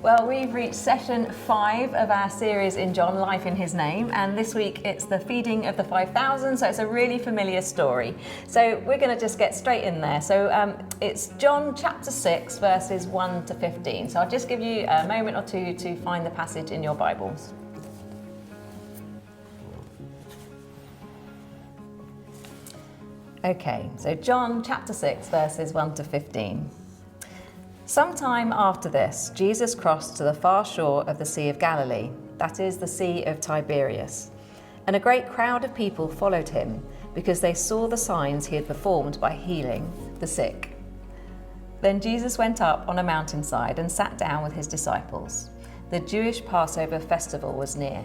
Well, we've reached session 5 of our series in John, Life in His Name, and this week it's the feeding of the 5,000, so it's a really familiar story. So we're going to just get straight in there. So it's John chapter 6, verses 1 to 15. So I'll just give you a moment or two to find the passage in your Bibles. Okay, so John chapter 6, verses 1 to 15. Sometime after this, Jesus crossed to the far shore of the Sea of Galilee, that is the Sea of Tiberias, and a great crowd of people followed him because they saw the signs he had performed by healing the sick. Then Jesus went up on a mountainside and sat down with his disciples. The Jewish Passover festival was near.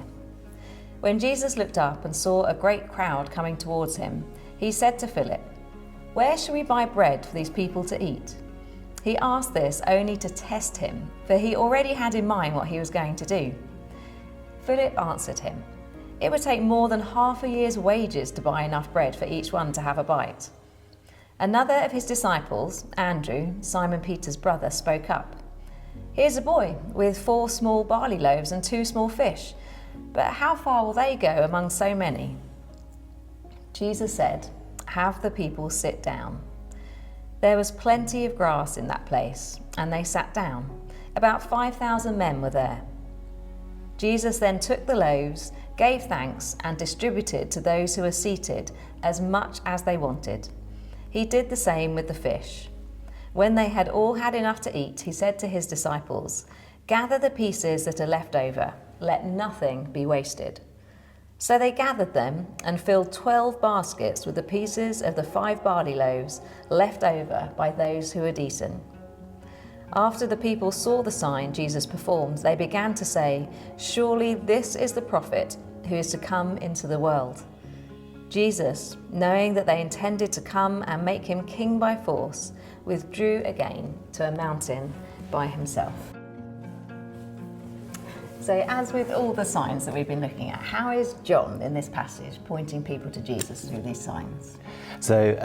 When Jesus looked up and saw a great crowd coming towards him, he said to Philip, "Where shall we buy bread for these people to eat?" He asked this only to test him, for he already had in mind what he was going to do. Philip answered him, "It would take more than half a year's wages to buy enough bread for each one to have a bite." Another of his disciples, Andrew, Simon Peter's brother, spoke up. "Here's a boy with 4 small barley loaves and 2 small fish, but how far will they go among so many?" Jesus said, "Have the people sit down." There was plenty of grass in that place, and they sat down. About 5,000 men were there. Jesus then took the loaves, gave thanks, and distributed to those who were seated as much as they wanted. He did the same with the fish. When they had all had enough to eat, he said to his disciples, "Gather the pieces that are left over. Let nothing be wasted." So they gathered them and filled 12 baskets with the pieces of the 5 barley loaves left over by those who had eaten. After the people saw the sign Jesus performed, they began to say, "Surely this is the prophet who is to come into the world." Jesus, knowing that they intended to come and make him king by force, withdrew again to a mountain by himself. So as with all the signs that we've been looking at, how is John in this passage pointing people to Jesus through these signs? So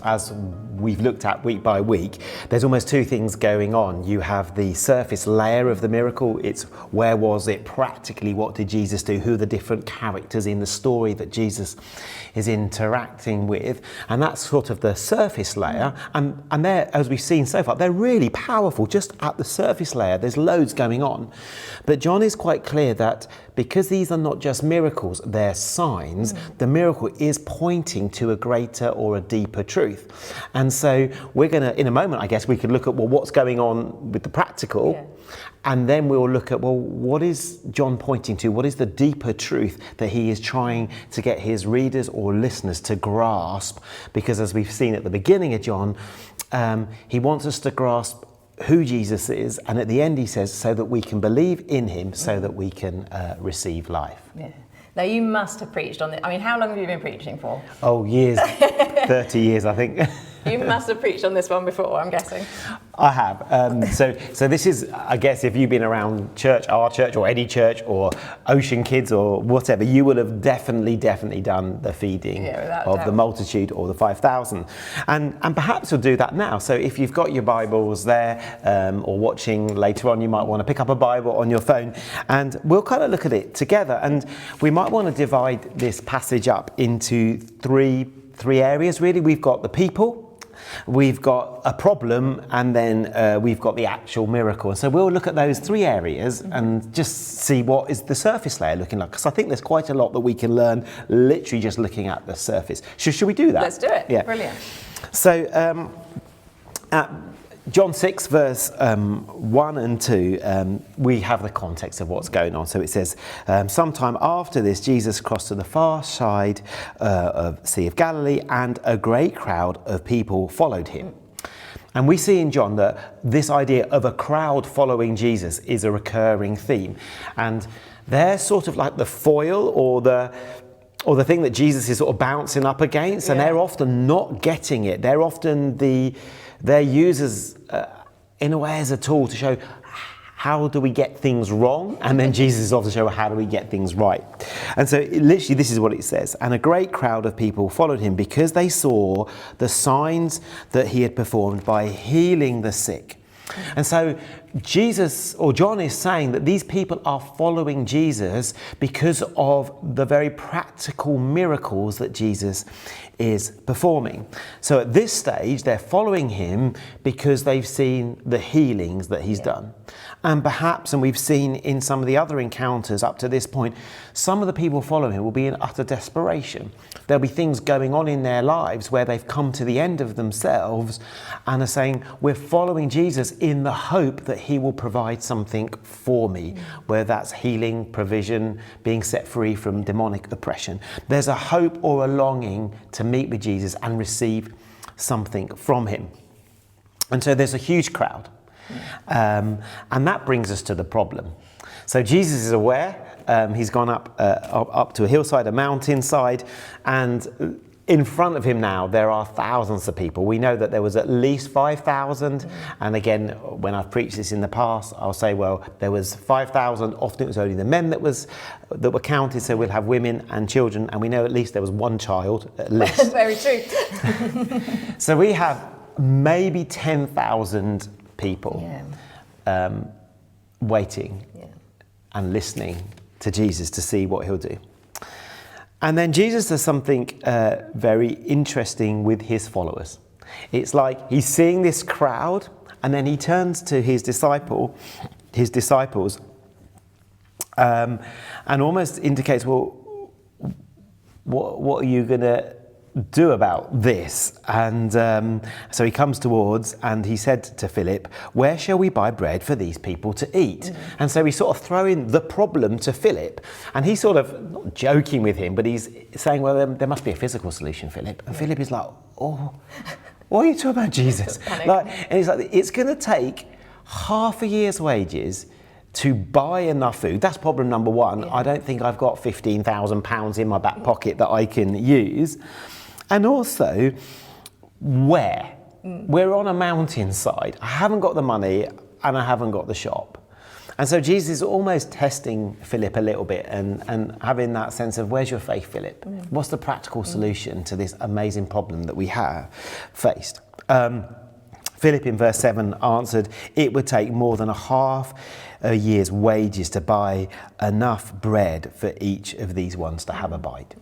as we've looked at week by week, there's almost 2 things going on. You have the surface layer of the miracle. It's where was it practically, what did Jesus do, who are the different characters in the story that Jesus is interacting with, and that's sort of the surface layer. And they're, as we've seen so far, they're really powerful just at the surface layer. There's loads going on. But John is quite clear that because these are not just miracles, they're signs, the miracle is pointing to a greater or a deeper truth. And so we're going to, in a moment, I guess, we could look at, well, what's going on with the practical, and then we'll look at, well, what is John pointing to? What is the deeper truth that he is trying to get his readers or listeners to grasp? Because as we've seen at the beginning of John, he wants us to grasp who Jesus is, and at the end he says, so that we can believe in him, so that we can receive life. Yeah. Now you must have preached on this. I mean, how long have you been preaching for? Oh, years, 30 years, I think. You must have preached on this one before, I'm guessing. I have. So this is, I guess, if you've been around church, our church, or any church, or Ocean Kids, or whatever, you will have definitely done the feeding of the multitude or the 5,000. And perhaps you'll do that now. So if you've got your Bibles there, or watching later on, you might want to pick up a Bible on your phone, and we'll kind of look at it together. And we might want to divide this passage up into three areas, really. We've got the people, we've got a problem, and then we've got the actual miracle. And so we'll look at those 3 areas and just see what is the surface layer looking like, because I think there's quite a lot that we can learn literally just looking at the surface. Should we do that? Let's do it. Yeah. Brilliant. So at John 6 verse 1 and 2, we have the context of what's going on. So it says, sometime after this, Jesus crossed to the far side of the Sea of Galilee, and a great crowd of people followed him. And we see in John that this idea of a crowd following Jesus is a recurring theme. And they're sort of like the foil or the thing that Jesus is sort of bouncing up against, and they're often not getting it. They're often they're used as, in a way, as a tool to show how do we get things wrong, and then Jesus is off to show how do we get things right. And so literally this is what it says, and a great crowd of people followed him because they saw the signs that he had performed by healing the sick. And so Jesus, or John, is saying that these people are following Jesus because of the very practical miracles that Jesus is performing. So at this stage, they're following him because they've seen the healings that he's done. And perhaps, and we've seen in some of the other encounters up to this point, some of the people following him will be in utter desperation. There'll be things going on in their lives where they've come to the end of themselves and are saying, we're following Jesus in the hope that he will provide something for me, whether that's healing, provision, being set free from demonic oppression. There's a hope or a longing to meet with Jesus and receive something from him. And so there's a huge crowd. And that brings us to the problem. So Jesus is aware. He's gone up to a hillside, a mountainside, and in front of him now there are thousands of people. We know that there was at least 5,000. And again, when I've preached this in the past, I'll say, well, there was 5,000. Often it was only the men that were counted. So we'll have women and children, and we know at least there was one child at least. Very true. So we have maybe 10,000 people waiting and listening to Jesus to see what he'll do. And then Jesus does something very interesting with his followers. It's like he's seeing this crowd, and then he turns to his disciples, and almost indicates, well, what are you going to do about this? And so he comes towards, and he said to Philip, where shall we buy bread for these people to eat? And so he's sort of throwing the problem to Philip, and he's sort of not joking with him, but he's saying, well, there must be a physical solution, Philip. And Philip is like, oh, what are you talking about, Jesus? And he's like, it's going to take half a year's wages to buy enough food. That's problem number one. I don't think I've got £15,000 in my back pocket that I can use. And also, where? We're on a mountainside. I haven't got the money, and I haven't got the shop. And so Jesus is almost testing Philip a little bit and having that sense of, where's your faith, Philip? What's the practical solution to this amazing problem that we have faced? Philip in verse 7 answered, it would take more than a half a year's wages to buy enough bread for each of these ones to have a bite.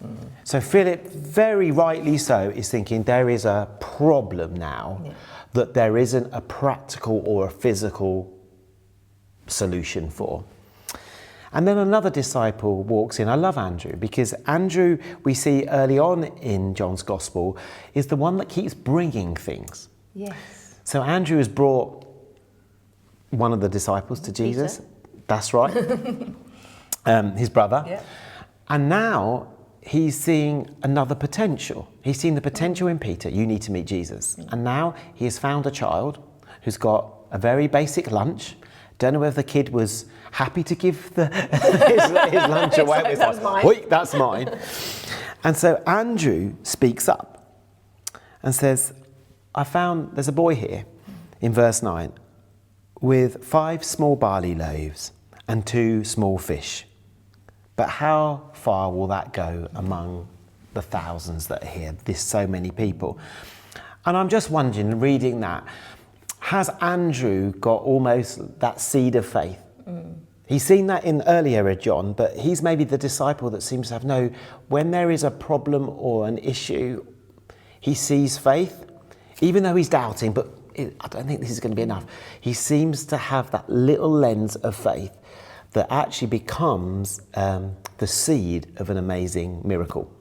So Philip, very rightly so, is thinking there is a problem now that there isn't a practical or a physical solution for. And then another disciple walks in. I love Andrew, because Andrew, we see early on in John's Gospel, is the one that keeps bringing things. Yes. So Andrew has brought one of the disciples to Jesus. Peter. That's right. His brother. Yeah. And now he's seeing another potential. He's seen the potential in Peter. You need to meet Jesus. And now he has found a child who's got a very basic lunch. Don't know whether the kid was happy to give his lunch away. Like, that's mine. Wait, that's mine. And so Andrew speaks up and says, I found there's a boy here in verse 9 with 5 small barley loaves and 2 small fish. But how far will that go among the thousands that are here? There's so many people. And I'm just wondering, reading that, has Andrew got almost that seed of faith? He's seen that in earlier John, but he's maybe the disciple that seems to have when there is a problem or an issue, he sees faith, even though he's doubting, but I don't think this is going to be enough. He seems to have that little lens of faith that actually becomes the seed of an amazing miracle,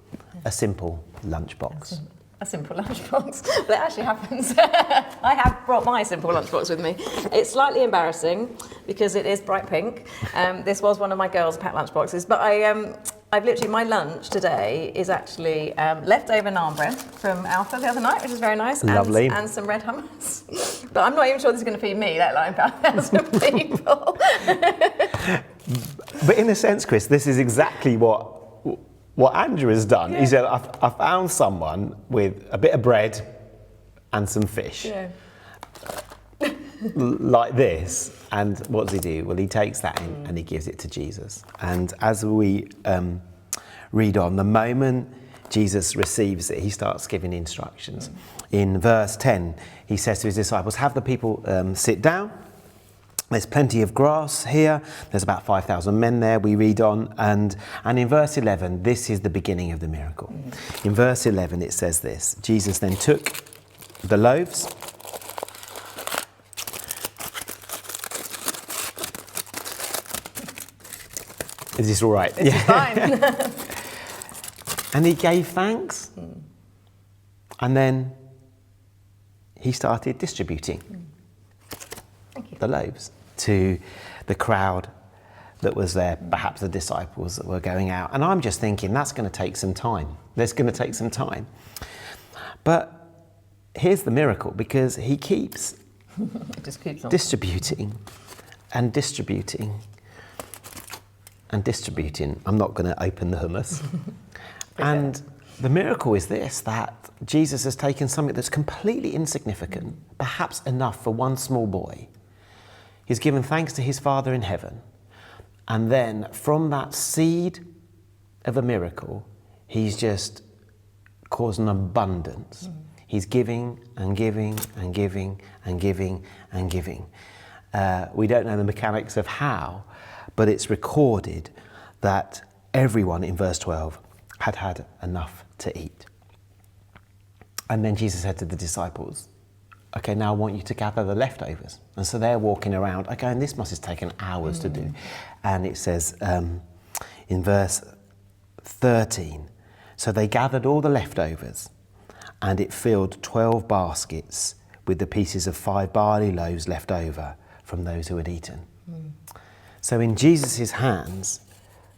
a simple lunchbox. A simple lunchbox. But it actually happens. I have brought my simple lunchbox with me. It's slightly embarrassing because it is bright pink. This was one of my girls' pet lunchboxes, but I've literally, my lunch today is actually leftover naan bread from Alpha the other night, which is very nice. Lovely. And some red hummus. But I'm not even sure this is going to feed me, let alone 1,000 people. But in a sense, Chris, this is exactly what Andrew has done. He said, I found someone with a bit of bread and some fish. Like this. And what does he do? Well, he takes that in and he gives it to Jesus. And as we read on, the moment Jesus receives it, he starts giving instructions. In verse 10, he says to his disciples, have the people sit down. There's plenty of grass here. There's about 5,000 men there, we read on. And in verse 11, this is the beginning of the miracle. In verse 11, it says this: Jesus then took the loaves. Is this all right? This is fine. And he gave thanks. And then he started distributing the loaves to the crowd that was there, perhaps the disciples that were going out. And I'm just thinking, that's going to take some time. That's going to take some time. But here's the miracle, because he keeps It just keeps on. distributing and distributing and distributing. I'm not going to open the hummus. And the miracle is this, that Jesus has taken something that's completely insignificant, perhaps enough for one small boy. He's given thanks to his Father in heaven. And then from that seed of a miracle, he's just caused an abundance. He's giving and giving and giving and giving and giving. We don't know the mechanics of how, but it's recorded that everyone in verse 12 had had enough to eat. And then Jesus said to the disciples, okay, now I want you to gather the leftovers. And so they're walking around, okay, and this must have taken hours to do. And it says in verse 13, so they gathered all the leftovers, and it filled 12 baskets with the pieces of 5 barley loaves left over from those who had eaten. So in Jesus' hands,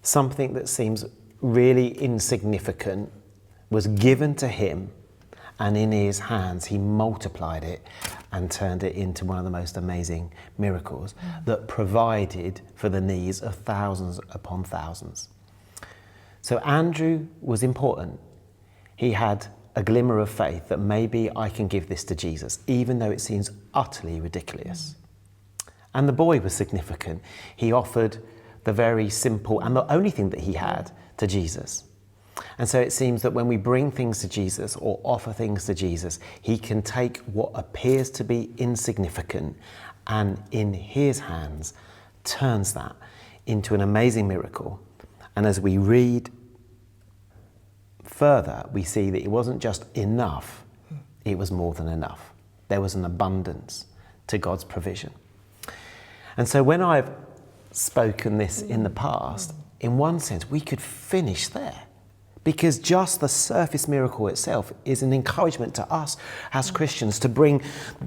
something that seems really insignificant was given to him, and in his hands he multiplied it and turned it into one of the most amazing miracles that provided for the needs of thousands upon thousands. So Andrew was important. He had a glimmer of faith that maybe I can give this to Jesus, even though it seems utterly ridiculous. And the boy was significant. He offered the very simple and the only thing that he had to Jesus. And so it seems that when we bring things to Jesus or offer things to Jesus, he can take what appears to be insignificant and in his hands turns that into an amazing miracle. And as we read further, we see that it wasn't just enough, it was more than enough. There was an abundance to God's provision. And so when I've spoken this in the past, in one sense, we could finish there. Because just the surface miracle itself is an encouragement to us as Christians to bring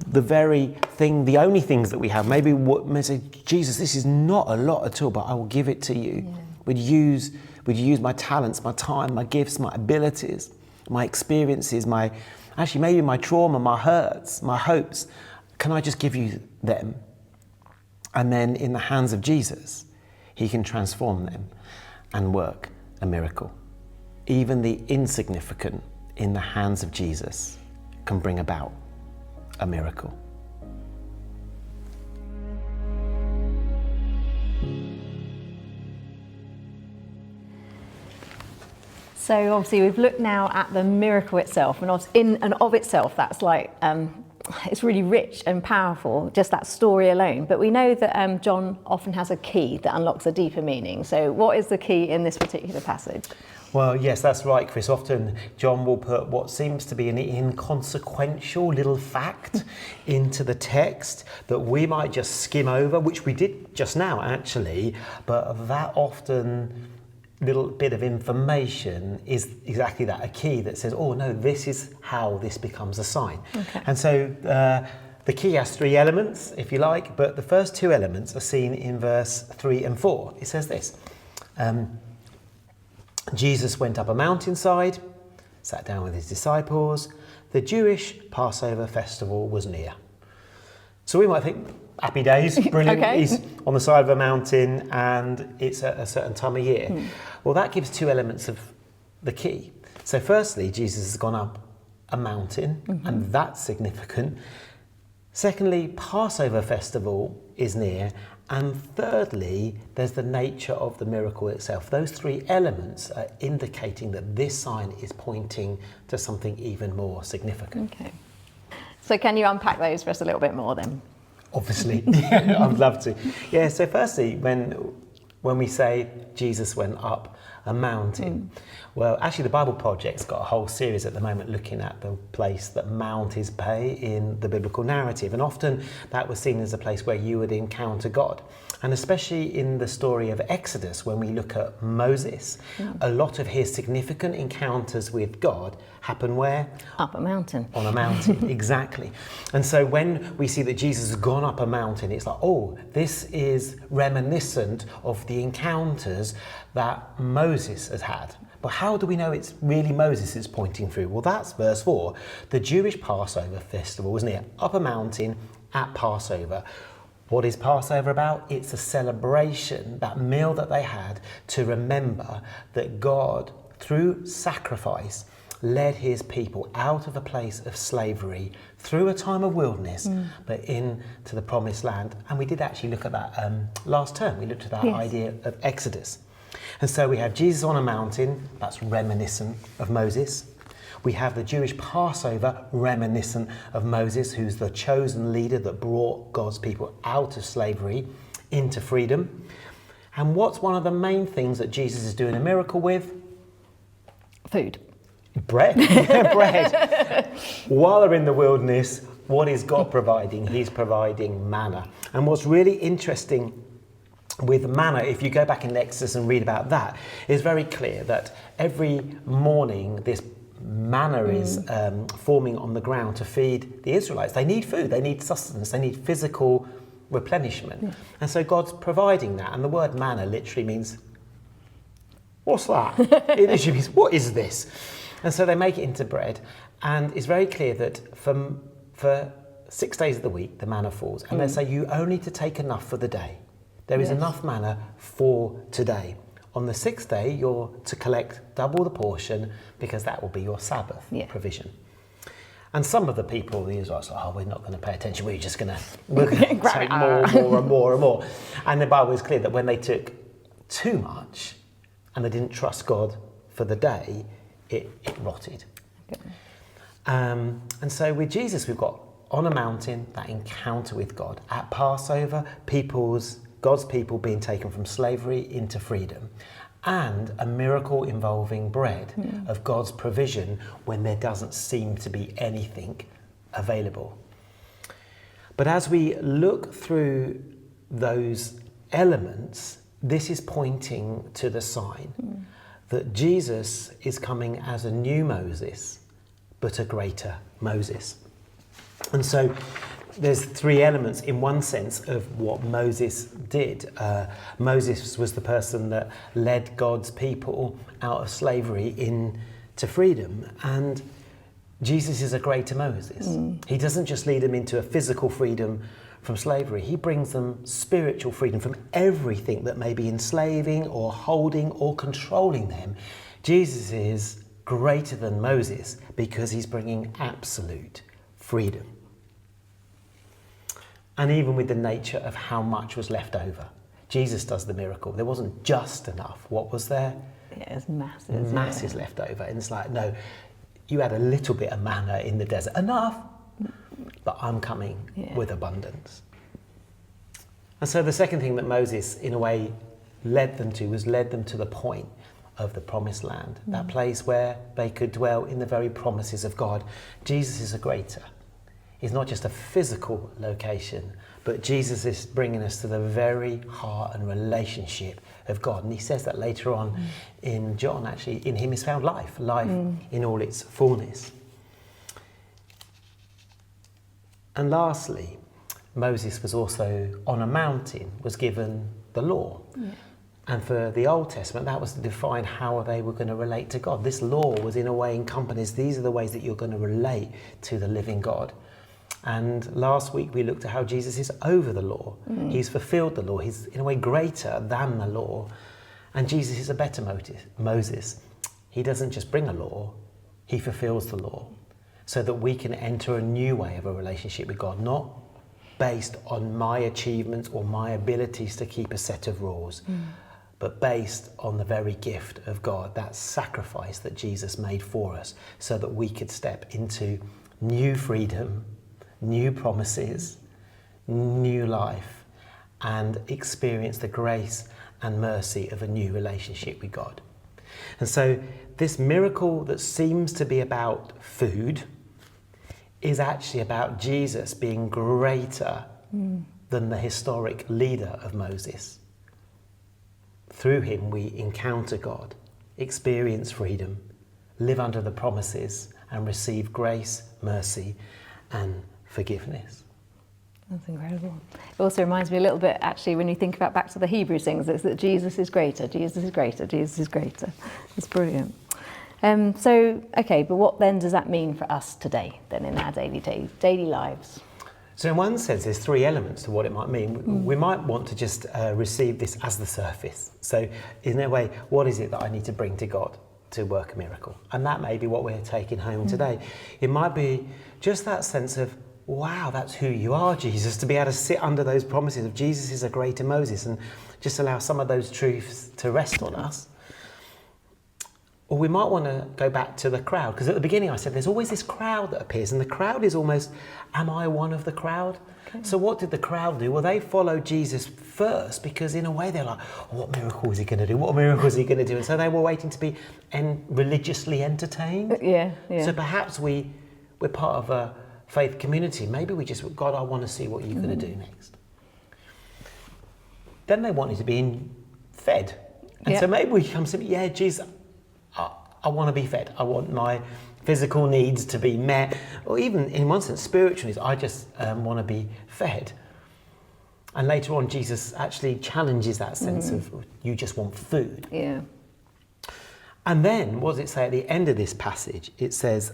the very thing, the only things that we have. Maybe what may say, Jesus, this is not a lot at all, but I will give it to you. Yeah. Would you use my talents, my time, my gifts, my abilities, my experiences, maybe my trauma, my hurts, my hopes. Can I just give you them? And then in the hands of Jesus, he can transform them and work a miracle. Even the insignificant in the hands of Jesus can bring about a miracle. So obviously we've looked now at the miracle itself, and in and of itself that's like, it's really rich and powerful, just that story alone. But we know that John often has a key that unlocks a deeper meaning. So what is the key in this particular passage? Well, yes, that's right, Chris. Often John will put what seems to be an inconsequential little fact into the text that we might just skim over, which we did just now, actually. But that often little bit of information is exactly that, a key that says, oh, no, this is how this becomes a sign. Okay. And so the key has 3 elements, if you like, but the first 2 elements are seen in verse 3 and 4. It says this. Jesus went up a mountainside, sat down with his disciples. The Jewish Passover festival was near. So we might think, happy days, brilliant. Okay. He's on the side of a mountain and it's at a certain time of year. Well, that gives 2 elements of the key. So firstly, Jesus has gone up a mountain, and that's significant. Secondly, Passover festival is near. And thirdly, there's the nature of the miracle itself. Those 3 elements are indicating that this sign is pointing to something even more significant. Okay. So can you unpack those for us a little bit more then? Obviously. I'd love to. Yeah, so firstly, when we say Jesus went up a mountain, well, actually the Bible Project's got a whole series at the moment looking at the place that Mount is Bay in the biblical narrative, and often that was seen as a place where you would encounter God. And especially in the story of Exodus, when we look at Moses, a lot of his significant encounters with God happen where? Up a mountain. On a mountain, exactly. And so when we see that Jesus has gone up a mountain, it's like, oh, this is reminiscent of the encounters that Moses has had. But how do we know it's really Moses it's pointing through? Well, that's verse 4. The Jewish Passover festival was near up a mountain at Passover. What is Passover about? It's a celebration, that meal that they had to remember that God, through sacrifice, led his people out of a place of slavery through a time of wilderness, but into the promised land. And we did actually look at that last term. We looked at that idea of Exodus. And so we have Jesus on a mountain, that's reminiscent of Moses. We have the Jewish Passover, reminiscent of Moses, who's the chosen leader that brought God's people out of slavery into freedom. And what's one of the main things that Jesus is doing a miracle with? Food. Bread. Yeah, bread. While they're in the wilderness, what is God providing? He's providing manna. And what's really interesting with manna, if you go back in Exodus and read about that, it's very clear that every morning this manna is forming on the ground to feed the Israelites. They need food, they need sustenance, they need physical replenishment. Yeah. And so God's providing that. And the word manna literally means, what's that? It literally means, what is this? And so they make it into bread. And it's very clear that for 6 days of the week, the manna falls. And they say you only need to take enough for the day. There is enough manna for today. On the 6th day, you're to collect double the portion because that will be your Sabbath provision. And some of the people, the Israelites, are like, oh, we're not going to pay attention. We're just going to take more. And the Bible is clear that when they took too much and they didn't trust God for the day, it rotted. Okay. And so with Jesus, we've got on a mountain that encounter with God. At Passover, God's people being taken from slavery into freedom, and a miracle involving bread of God's provision when there doesn't seem to be anything available. But as we look through those elements, this is pointing to the sign that Jesus is coming as a new Moses, but a greater Moses. And so there's 3 elements in one sense of what Moses did. Moses was the person that led God's people out of slavery into freedom. And Jesus is a greater Moses. He doesn't just lead them into a physical freedom from slavery. He brings them spiritual freedom from everything that may be enslaving or holding or controlling them. Jesus is greater than Moses because he's bringing absolute freedom. And even with the nature of how much was left over, Jesus does the miracle. There wasn't just enough. What was there? Yeah, it was masses. Masses left over. And it's like, no, you had a little bit of manna in the desert. Enough, but I'm coming with abundance. And so the second thing that Moses, in a way, led them to the point of the promised land, that place where they could dwell in the very promises of God. Jesus is a greater. He's not just a physical location, but Jesus is bringing us to the very heart and relationship of God. And he says that later on in John, actually, in him is found life in all its fullness. And lastly, Moses was also on a mountain, was given the law. Yeah. And for the Old Testament, that was to define how they were going to relate to God. This law was in a way encompassed, these are the ways that you're going to relate to the living God. And last week we looked at how Jesus is over the law. He's fulfilled the law. He's in a way greater than the law. And Jesus is a better Moses. He doesn't just bring a law, he fulfills the law so that we can enter a new way of a relationship with God, not based on my achievements or my abilities to keep a set of rules, but based on the very gift of God, that sacrifice that Jesus made for us so that we could step into new freedom, new promises, new life and experience the grace and mercy of a new relationship with God. And so this miracle that seems to be about food is actually about Jesus being greater than the historic leader of Moses. Through him we encounter God, experience freedom, live under the promises and receive grace, mercy and forgiveness. That's incredible. It also reminds me a little bit, actually, when you think about back to the Hebrews things, it's that Jesus is greater, Jesus is greater, Jesus is greater. It's brilliant. Okay, but what then does that mean for us today, then, in our daily lives? So in one sense, there's three elements to what it might mean. We might want to just receive this as the surface. So in a way, what is it that I need to bring to God to work a miracle? And that may be what we're taking home today. It might be just that sense of, wow, that's who you are, Jesus, to be able to sit under those promises of Jesus is a greater Moses and just allow some of those truths to rest on us. Or we might want to go back to the crowd, because at the beginning I said there's always this crowd that appears, and the crowd is almost, am I one of the crowd? Okay. So what did the crowd do? Well, they followed Jesus first, because in a way they're like, oh, what miracle is he going to do? What miracle is he going to do? And so they were waiting to be religiously entertained. Yeah. So perhaps we're part of a faith community. Maybe we just, God, I want to see what you're going to do next. Then they wanted to be fed. And so maybe we come to, yeah, Jesus, I want to be fed. I want my physical needs to be met, or even in one sense, spiritual needs. I just want to be fed. And later on, Jesus actually challenges that sense of you just want food. Yeah. And then, what does it say at the end of this passage? It says,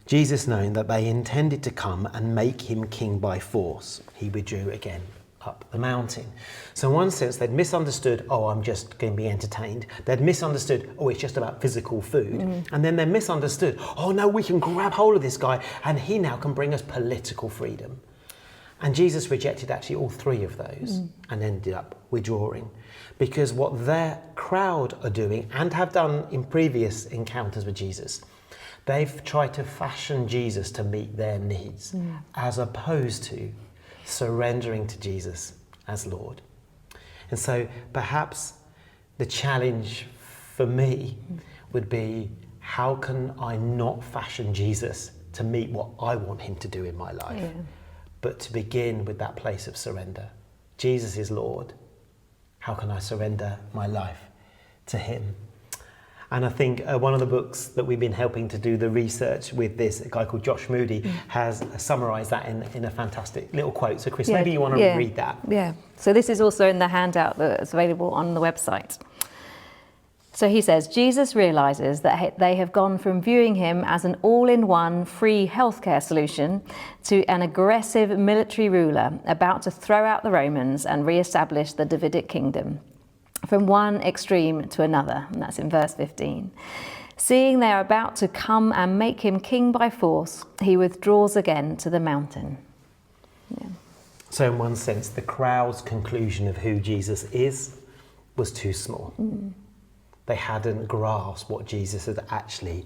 Jesus, knowing that they intended to come and make him king by force, he withdrew again up the mountain. So in one sense, they'd misunderstood, oh, I'm just going to be entertained. They'd misunderstood, oh, it's just about physical food. And then they misunderstood, oh no, we can grab hold of this guy and he now can bring us political freedom. And Jesus rejected actually all three of those and ended up withdrawing, because what their crowd are doing and have done in previous encounters with Jesus, they've tried to fashion Jesus to meet their needs as opposed to surrendering to Jesus as Lord. And so perhaps the challenge for me would be, how can I not fashion Jesus to meet what I want him to do in my life, but to begin with that place of surrender. Jesus is Lord. How can I surrender my life to him? And I think one of the books that we've been helping to do the research with this, a guy called Josh Moody, has summarised that in a fantastic little quote. So Chris, maybe you want to read that. Yeah, so this is also in the handout that's available on the website. So he says, Jesus realises that they have gone from viewing him as an all-in-one free healthcare solution to an aggressive military ruler about to throw out the Romans and re-establish the Davidic kingdom. From one extreme to another, and that's in verse 15. Seeing they are about to come and make him king by force, he withdraws again to the mountain. Yeah. So in one sense, the crowd's conclusion of who Jesus is was too small. They hadn't grasped what Jesus had actually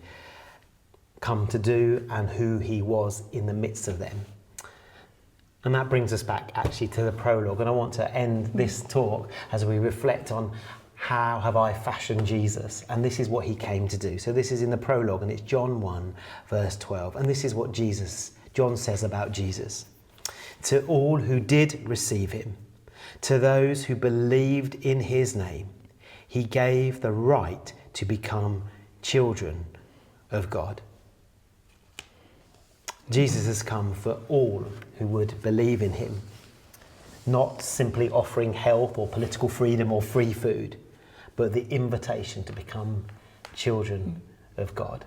come to do and who he was in the midst of them. And that brings us back actually to the prologue. And I want to end this talk as we reflect on how have I fashioned Jesus? And this is what he came to do. So this is in the prologue, and it's John 1, verse 12. And this is what John says about Jesus. To all who did receive him, to those who believed in his name, he gave the right to become children of God. Jesus has come for all who would believe in him, not simply offering health or political freedom or free food, but the invitation to become children of God.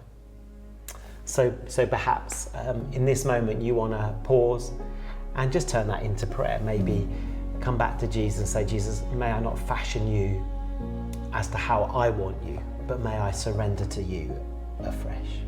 So perhaps in this moment you want to pause and just turn that into prayer. Maybe come back to Jesus and say, Jesus, may I not fashion you as to how I want you, but may I surrender to you afresh.